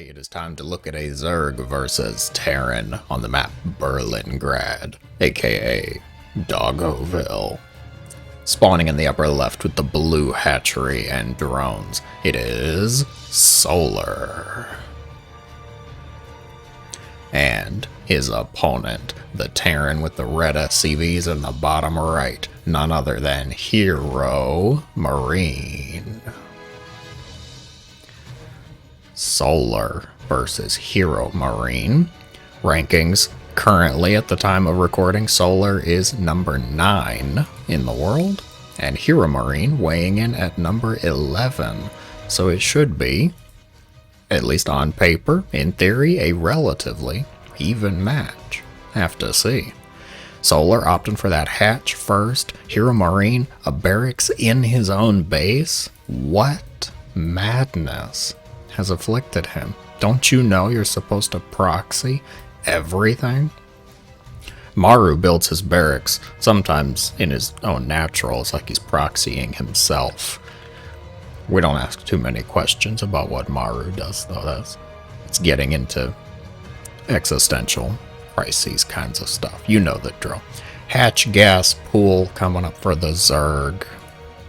Today it is time to look at a Zerg versus Terran on the map Berlingrad, aka Doggoville. Spawning in the upper left with the blue hatchery and drones, it is Solar. And his opponent, the Terran with the red SCVs in the bottom right, none other than HeroMarine. Solar versus HeroMarine. Rankings currently at the time of recording, Solar is number 9 in the world, and HeroMarine weighing in at number 11. So it should be, at least on paper, in theory, a relatively even match. Have to see. Solar opting for that hatch first, HeroMarine a barracks in his own base. What madness has afflicted him? Don't you know you're supposed to proxy everything? Maru builds his barracks, sometimes in his own naturals, like he's proxying himself. We don't ask too many questions about what Maru does, though. It's getting into existential crises kinds of stuff. You know the drill. Hatch gas pool coming up for the Zerg.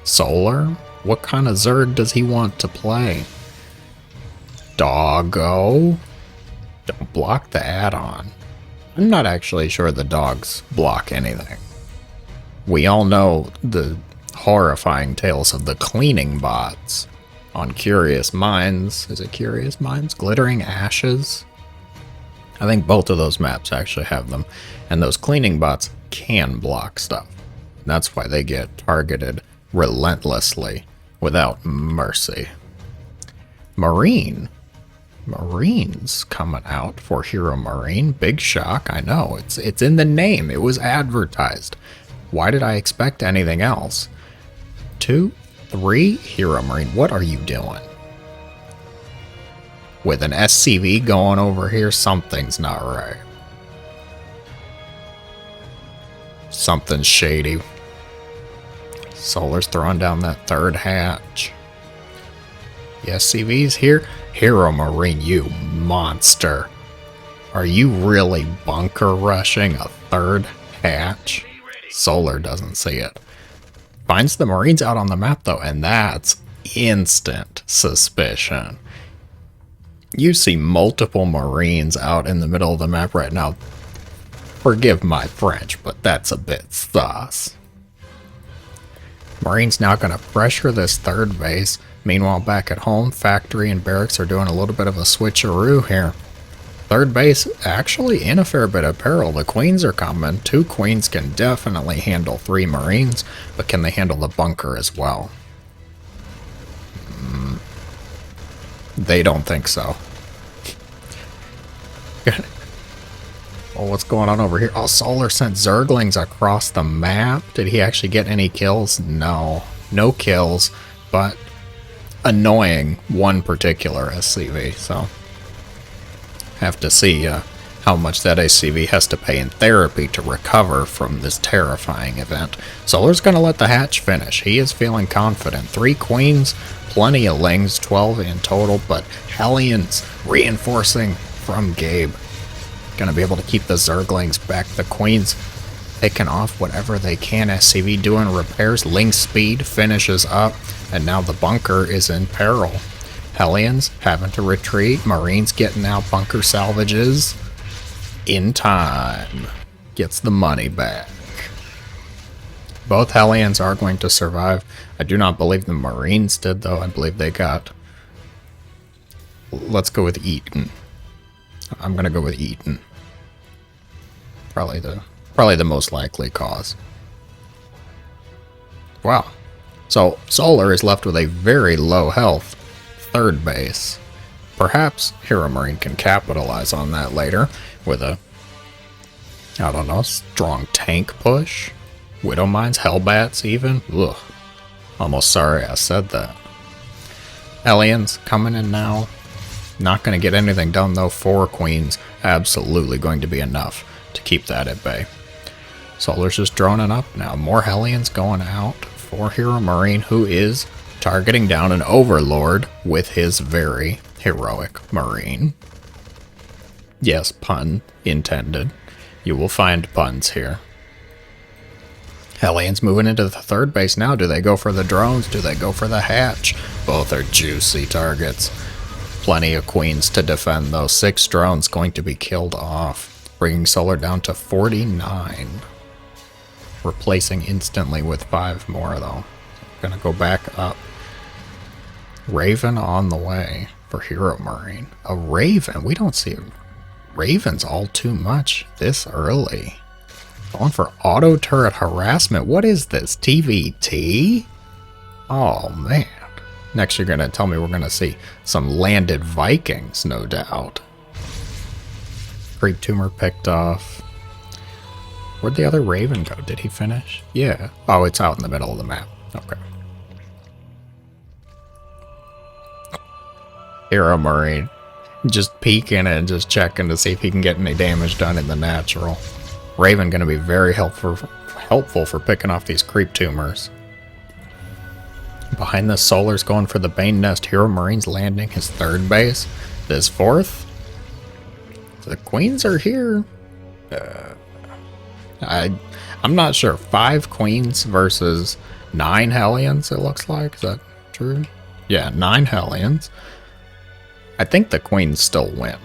Solar? What kind of Zerg does he want to play? Doggo? Don't block the add-on. I'm not actually sure the dogs block anything. We all know the horrifying tales of the cleaning bots on Curious Minds. Is it Curious Minds? Glittering Ashes? I think both of those maps actually have them. And those cleaning bots can block stuff. That's why they get targeted relentlessly without mercy. Marine's coming out for HeroMarine. Big shock, I know. It's in the name. It was advertised. Why did I expect anything else? 2, 3, HeroMarine. What are you doing? With an SCV going over here, something's not right. Something's shady. Solar's throwing down that third hatch. The SCV's here. HeroMarine, you monster. Are you really bunker rushing a third hatch? Solar doesn't see it. Finds the Marines out on the map though, and that's instant suspicion. You see multiple Marines out in the middle of the map right now. Forgive my French, but that's a bit sus. Marine's now going to pressure this third base. Meanwhile, back at home, factory and barracks are doing a little bit of a switcheroo here. Third base actually in a fair bit of peril. The queens are coming. 2 queens can definitely handle 3 Marines, but can they handle the bunker as well? They don't think so. Oh, what's going on over here? Oh, Solar sent Zerglings across the map. Did he actually get any kills? No. No kills, but annoying one particular SCV, so have to see how much that SCV has to pay in therapy to recover from this terrifying event. Solar's going to let the hatch finish. He is feeling confident. 3 queens, plenty of lings, 12 in total, but Hellions reinforcing from Gabe. Going to be able to keep the Zerglings back. The queens taking off whatever they can. SCV doing repairs. Ling speed finishes up, and now the bunker is in peril. Hellions having to retreat. Marines getting out bunker salvages in time. Gets the money back. Both Hellions are going to survive. I do not believe the Marines did, though. I believe they got... Let's go with Eaton. I'm going to go with Eaton. Probably the most likely cause. Wow. So Solar is left with a very low health third base. Perhaps HeroMarine can capitalize on that later with a, I don't know, strong tank push. Widow Mines, Hellbats even. Ugh. Almost sorry I said that. Hellions coming in now. Not going to get anything done though. 4 queens absolutely going to be enough to keep that at bay. Solar's just droning up now. More Hellions going out for HeroMarine, who is targeting down an Overlord with his very heroic Marine. Yes, pun intended. You will find puns here. Hellions moving into the third base now. Do they go for the drones? Do they go for the hatch? Both are juicy targets. Plenty of queens to defend, though. 6 drones going to be killed off, bringing Solar down to 49. Replacing instantly with 5 more, though. Gonna go back up. Raven on the way for HeroMarine. A Raven? We don't see Ravens all too much this early. Going for auto turret harassment. What is this? TvT? Oh, man. Next you're gonna tell me we're gonna see some landed Vikings, no doubt. Creep tumor picked off. Where'd the other Raven go? Did he finish? Yeah. Oh, it's out in the middle of the map. Okay. HeroMarine. Just peeking and just checking to see if he can get any damage done in the natural. Raven gonna be very helpful for picking off these creep tumors. Behind this, Solar's going for the Bane Nest. HeroMarine's landing his 3rd base. This 4th. So the queens are here. I'm not sure. 5 queens versus 9 Hellions, it looks like. Is that true? Yeah, 9 Hellions. I think the queens still win.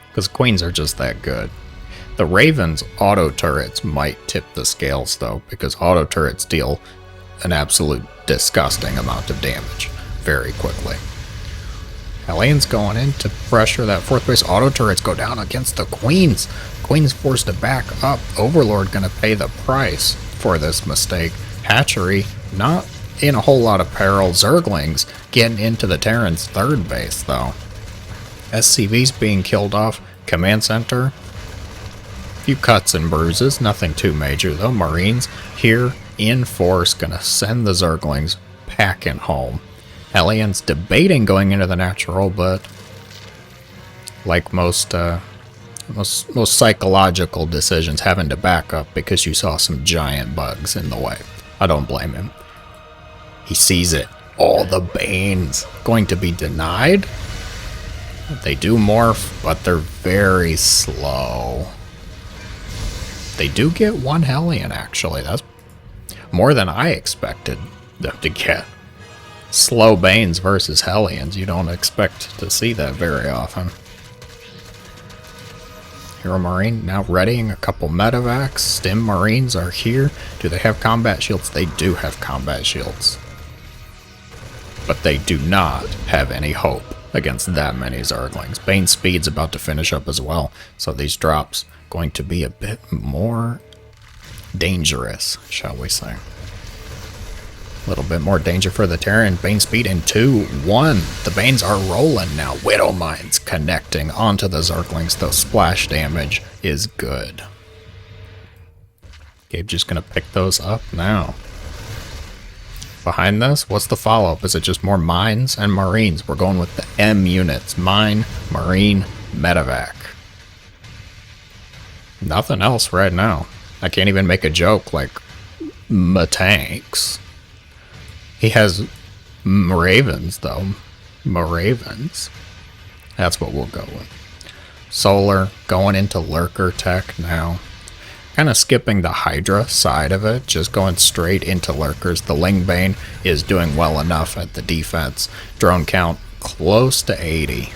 Because queens are just that good. The Ravens' auto turrets might tip the scales, though, because auto turrets deal an absolute disgusting amount of damage very quickly. Hellions going in to pressure that 4th base. Auto turrets go down against the queens. Queens forced to back up. Overlord gonna pay the price for this mistake. Hatchery not in a whole lot of peril. Zerglings getting into the Terran's 3rd base, though. SCV's being killed off. Command center. Few cuts and bruises. Nothing too major, though. Marines here in force. Gonna send the Zerglings packing home. Hellions debating going into the natural, but like most psychological decisions, having to back up because you saw some giant bugs in the way. I don't blame him. He sees it. All the Banes going to be denied. They do morph, but they're very slow. They do get 1 Hellion, actually. That's more than I expected them to get. Slow Banes versus Hellions. You don't expect to see that very often. HeroMarine now readying a couple medevacs. Stim Marines are here. Do they have combat shields? They do have combat shields. But they do not have any hope against that many Zerglings. Bane speed's about to finish up as well, so these drops going to be a bit more dangerous, shall we say. A little bit more danger for the Terran. Bane speed in 2-1. The Banes are rolling now. HeroMarine's connecting onto the Zerglings, though splash damage is good. Gabe just gonna pick those up now. Behind this, what's the follow-up? Is it just more mines and marines? We're going with the M units. Mine, marine, medevac. Nothing else right now. I can't even make a joke like tanks. He has Ravens, though. Ravens. That's what we'll go with. Solar going into lurker tech now. Kind of skipping the Hydra side of it, just going straight into lurkers. The Lingbane is doing well enough at the defense. Drone count close to 80.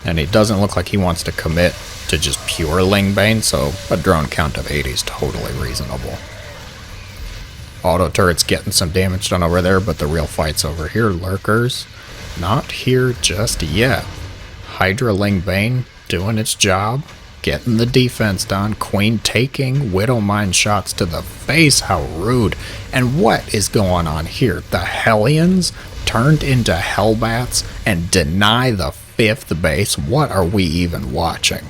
And it doesn't look like he wants to commit to just pure Lingbane, so a drone count of 80 is totally reasonable. Auto turrets getting some damage done over there, but the real fight's over here. Lurkers not here just yet. Hydra Lingbane doing its job, getting the defense done. Queen taking Widowmine shots to the face. How rude. And what is going on here? The Hellions turned into Hellbats and deny the 5th base. What are we even watching?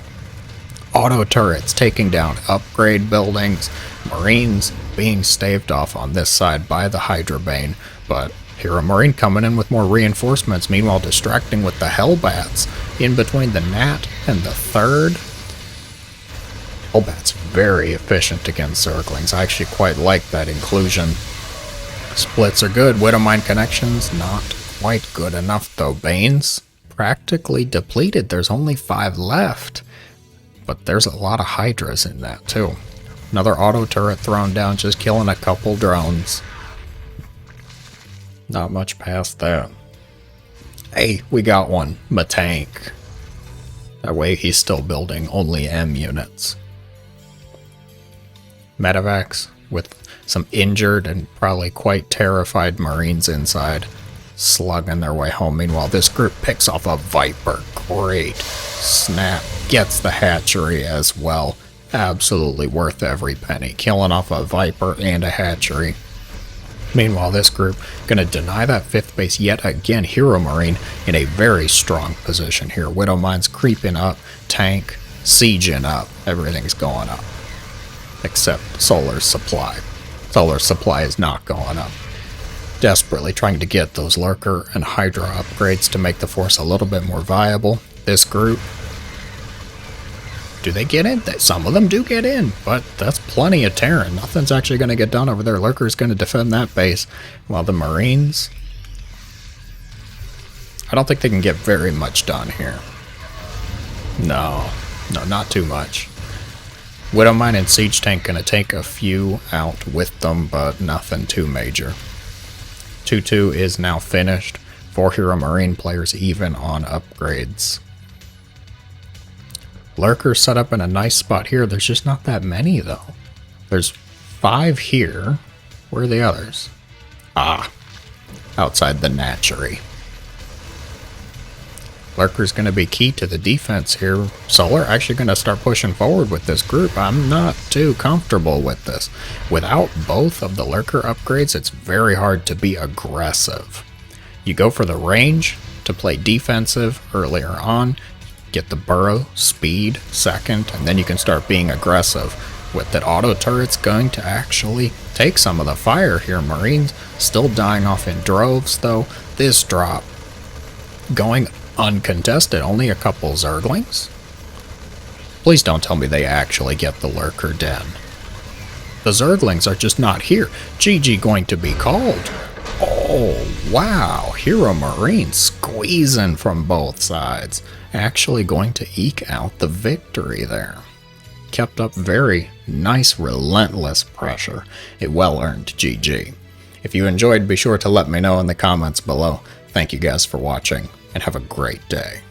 Auto turrets taking down upgrade buildings. Marines being staved off on this side by the Hydra Bane, but HeroMarine coming in with more reinforcements, meanwhile distracting with the Hellbats in between the Nat and the 3rd. Hellbats very efficient against Zerglings. I actually quite like that inclusion. Splits are good. Widowmine connections, not quite good enough though. Bane's practically depleted. There's only 5 left. But there's a lot of Hydras in that too. Another auto turret thrown down, just killing a couple drones. Not much past that. Hey, we got one. Matank. That way he's still building only M units. Medevacs with some injured and probably quite terrified Marines inside, slugging their way home. Meanwhile, this group picks off a Viper. Great. Snap gets the hatchery as well. Absolutely worth every penny. Killing off a Viper and a hatchery. Meanwhile, this group gonna deny that 5th base yet again. HeroMarine in a very strong position here. Widowmine's creeping up, tank, sieging up. Everything's going up. Except Solar's supply. Solar's supply is not going up. Desperately trying to get those Lurker and Hydra upgrades to make the force a little bit more viable. This group, do they get in? Some of them do get in, but that's plenty of Terran. Nothing's actually going to get done over there. Lurker's going to defend that base, while the Marines, I don't think they can get very much done here. No, not too much. Widowmine and Siege Tank going to take a few out with them, but nothing too major. 2-2 is now finished. 4 HeroMarine players even on upgrades. Lurker set up in a nice spot here. There's just not that many, though. There's 5 here. Where are the others? Ah, outside the Natchery. Lurker's going to be key to the defense here. Solar actually going to start pushing forward with this group. I'm not too comfortable with this. Without both of the Lurker upgrades, it's very hard to be aggressive. You go for the range to play defensive earlier on, get the burrow, speed second, and then you can start being aggressive. With that auto turret's going to actually take some of the fire here. Marines still dying off in droves though. This drop going uncontested, only a couple Zerglings. Please don't tell me they actually get the Lurker Den. The Zerglings are just not here. GG going to be called. Oh, wow. HeroMarine squeezing from both sides. Actually going to eke out the victory there. Kept up very nice, relentless pressure. A well-earned GG. If you enjoyed, be sure to let me know in the comments below. Thank you guys for watching, and have a great day.